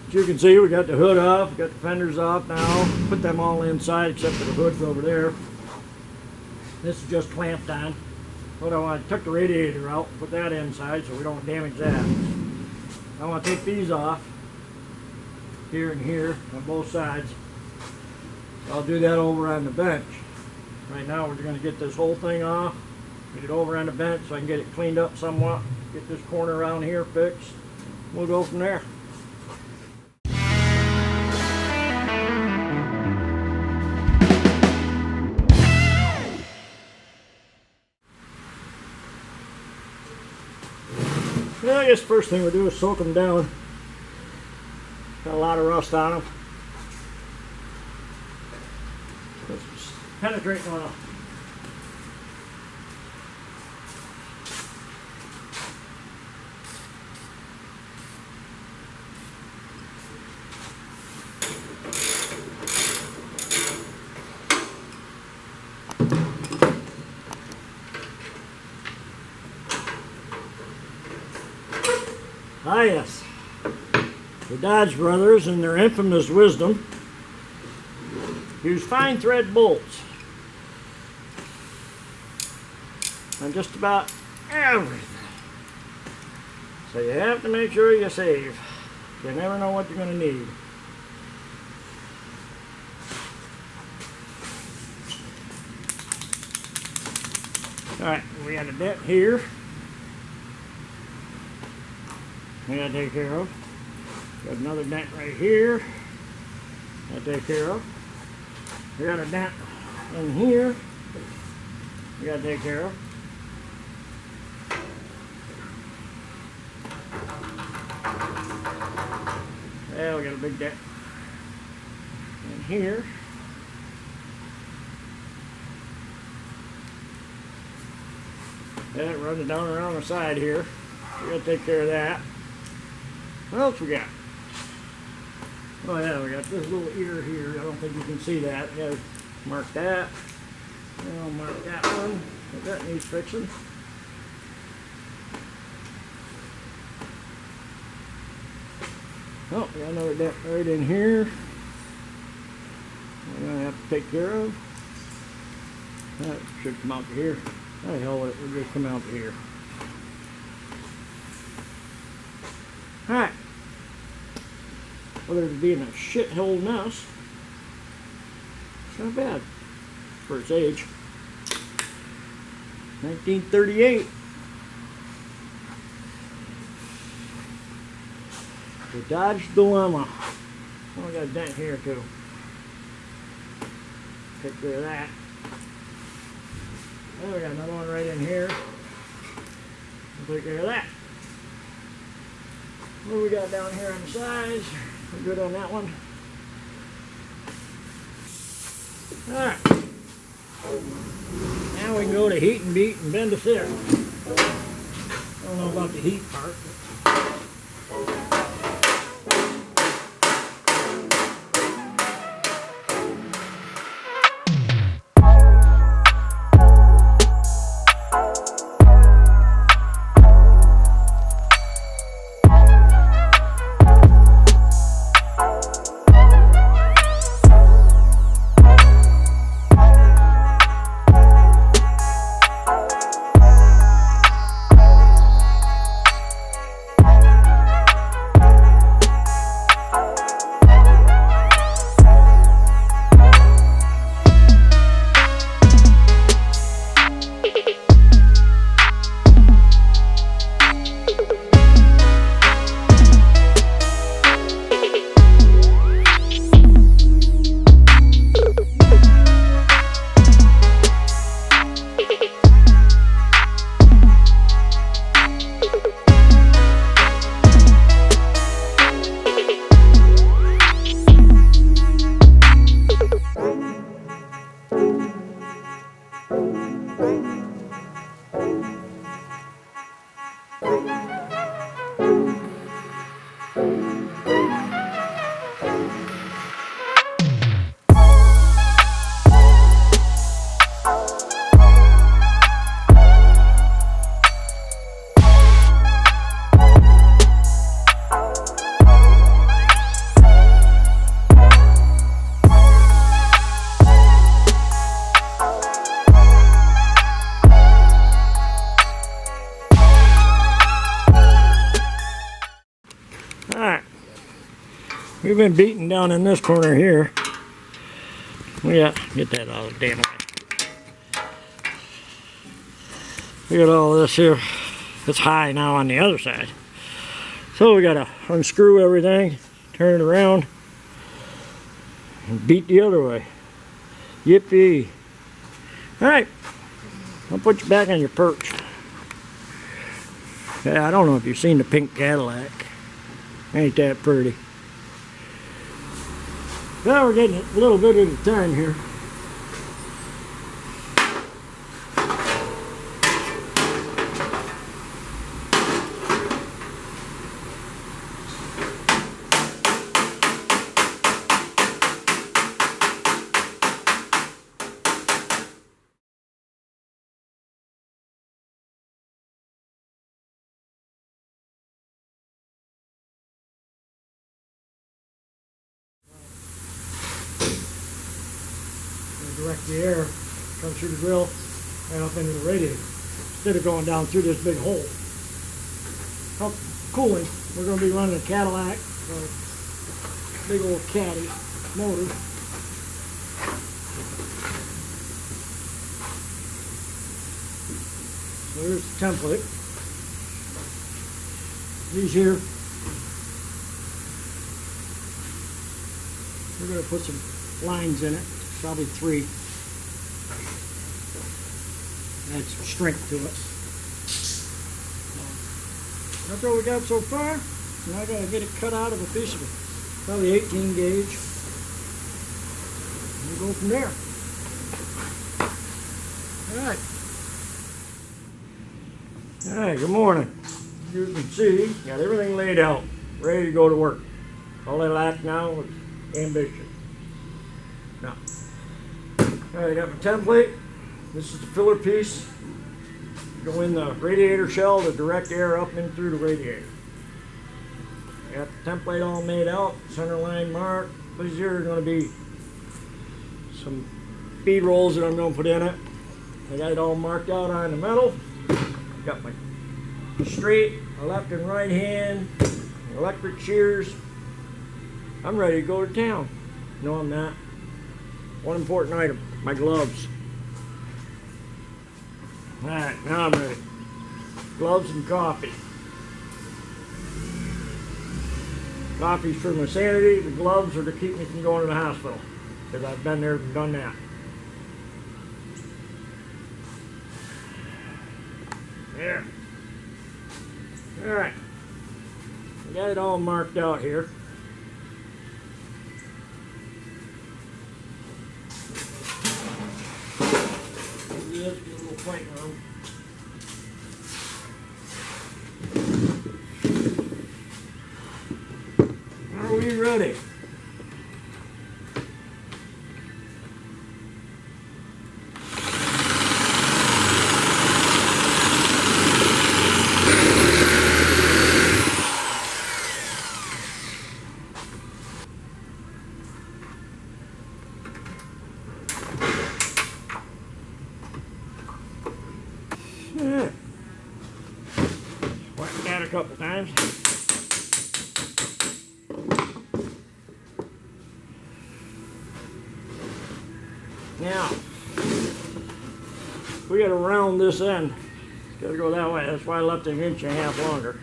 As you can see, we got the hood off, we got the fenders off now. Put them all inside except for the hood's over there. This is just clamped on. What I want, I took the radiator out, put that inside so we don't damage that. I want to take these off, here and here, on both sides. I'll do that over on the bench. Right now we're going to get this whole thing off, get it over on the bench so I can get it cleaned up somewhat, get this corner around here fixed. We'll go from there. Well, I guess the first thing we'll do is soak them down. Got a lot of rust on them. Let's penetrate oil. Ah yes, the Dodge brothers in their infamous wisdom use fine thread bolts on just about everything. So you have to make sure you save. You never know what you're going to need. Alright, we got a dent here. We gotta take care of. Got another dent right here. Gotta take care of. We got a dent in here. We gotta take care of. Yeah, we got a big dent in here. That runs down around the side here. We gotta take care of that. What else we got? Oh yeah, we got this little ear here. I don't think you can see that. We gotta mark that. And I'll mark that one. That needs fixing. Oh, we got another dent right in here. We're gonna have to take care of. That should come out to here. Oh hell, it will just come out to here. Alright. Whether it being a shithole mess, it's not bad for its age. 1938. The Dodge Dilemma. Oh, I got a dent here too. Take care of that. Oh, we got another one right in here. We'll take care of that. What do we got down here on the sides? We're good on that one. Alright. Now we can go to heat and beat and bend a stick. I don't know about the heat part. Alright. We've been beating down in this corner here. Yeah, get that out of the damn way. We got all this here. It's high now on the other side. So we gotta unscrew everything, turn it around, and beat the other way. Yippee. Alright, I'll put you back on your perch. Yeah, I don't know if you've seen the pink Cadillac. Ain't that pretty. Well, we're getting a little bit at a time here. Direct the air comes through the grill and up into the radiator instead of going down through this big hole. Help cooling, we're going to be running a Cadillac, big old caddy motor. So here's the template. These here, we're going to put some lines in it. Probably 3. Add some strength to it. So, that's what we got so far. Now I gotta get it cut out of a piece of it. Probably 18 gauge. And we'll go from there. Alright, good morning. As you can see, got everything laid out, ready to go to work. All I lack now is ambition. Now, I got my template. This is the filler piece. Go in the radiator shell to direct air up and through the radiator. I got the template all made out, center line marked. These here are going to be some bead rolls that I'm going to put in it. I got it all marked out on the metal. Got my straight, my left and right hand, electric shears. I'm ready to go to town. No, I'm not. One important item, my gloves. Alright, now I'm ready. Gloves and coffee. Coffee's for my sanity, the gloves are to keep me from going to the hospital. Because I've been there and done that. There. Alright. I got it all marked out here. Let's get a little fight room. Are we ready? Yeah. Whack that a couple times. Now, we got to round this end. It's got to go that way. That's why I left it 1.5 inches longer.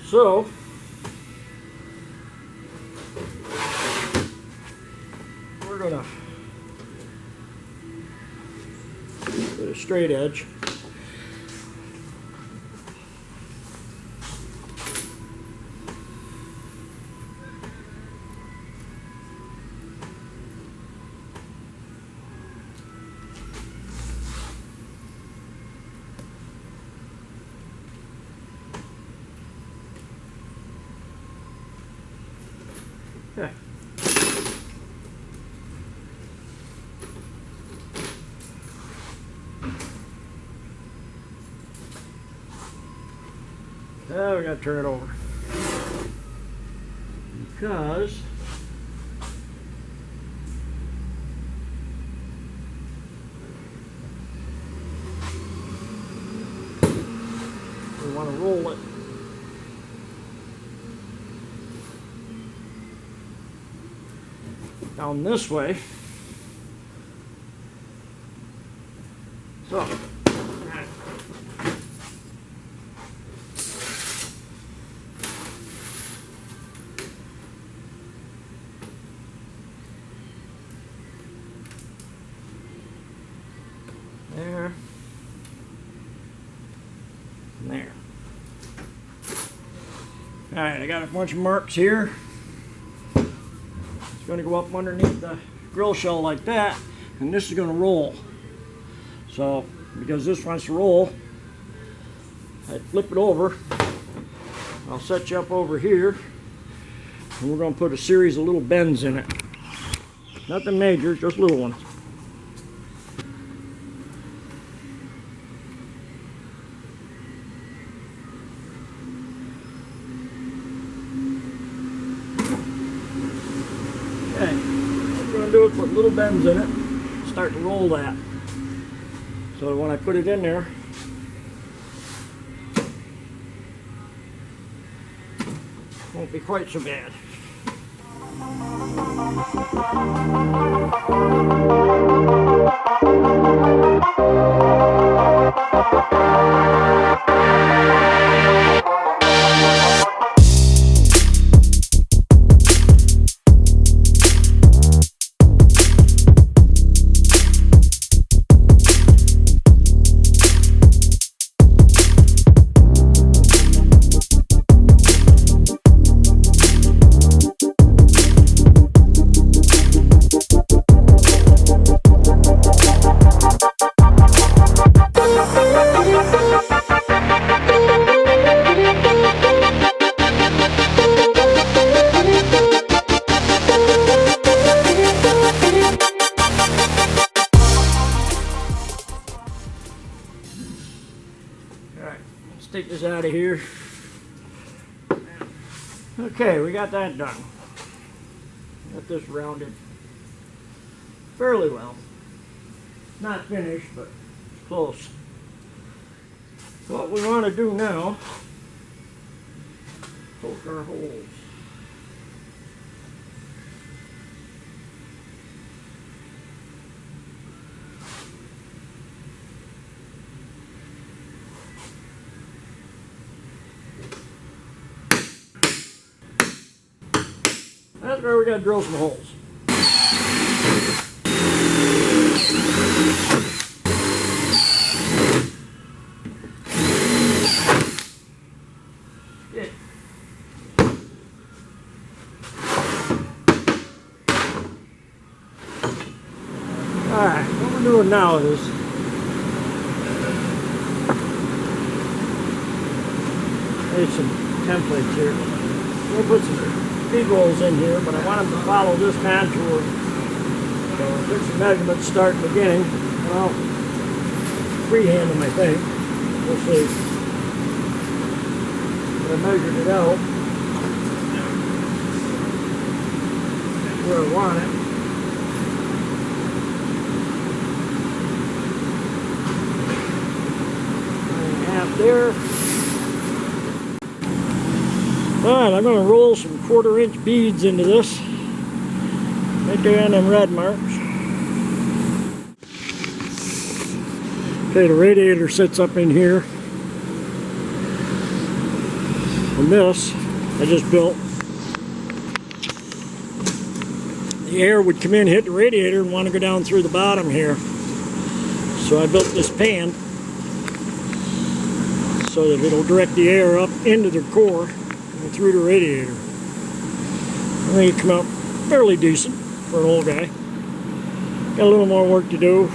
So, we're going to put a straight edge. Okay. Now we gotta turn it over because you want to roll it. Down this way. So, there, and there. All right, I got a bunch of marks here. It's going to go up underneath the grill shell like that, and this is going to roll. So, because this wants to roll, I flip it over. I'll set you up over here, and we're going to put a series of little bends in it. Nothing major, just little ones. Okay, what we're going to do is put little bends in it, start to roll that. So when I put it in there, it won't be quite so bad. Alright, let's take this out of here. Okay, we got that done. Got this rounded fairly well. Not finished, but it's close. What we want to do now, poke our holes. That's where we got to drill some holes. Yeah. Alright, what we're doing now is there's some templates here. We'll put some feed rolls in here, but I want them to follow this contour. So there's some measurements start beginning. Well, freehand them, I think. We'll see. But I measured it out where I want it. There. Alright, I'm going to roll some 1/4 inch beads into this. Right there on them red marks. Okay, the radiator sits up in here. And this, I just built. The air would come in, hit the radiator, and want to go down through the bottom here. So I built this pan so that it'll direct the air up into the core and through the radiator. I think it come out fairly decent for an old guy. Got a little more work to do.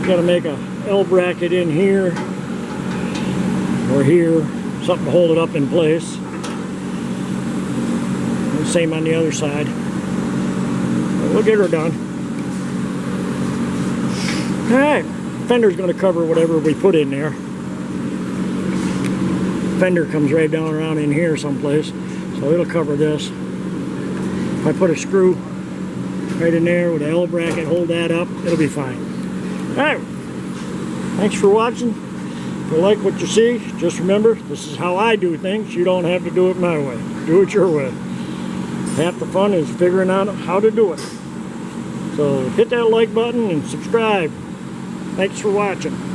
Got to make a L bracket in here or here, something to hold it up in place. And same on the other side. But we'll get her done. Alright, fender's going to cover whatever we put in there. Fender comes right down around in here someplace, so it'll cover this. If I put a screw right in there with an L bracket, hold that up, it'll be fine. Alright, thanks for watching. If you like what you see, just remember, this is how I do things. You don't have to do it my way. Do it your way. Half the fun is figuring out how to do it. So hit that like button and subscribe. Thanks for watching.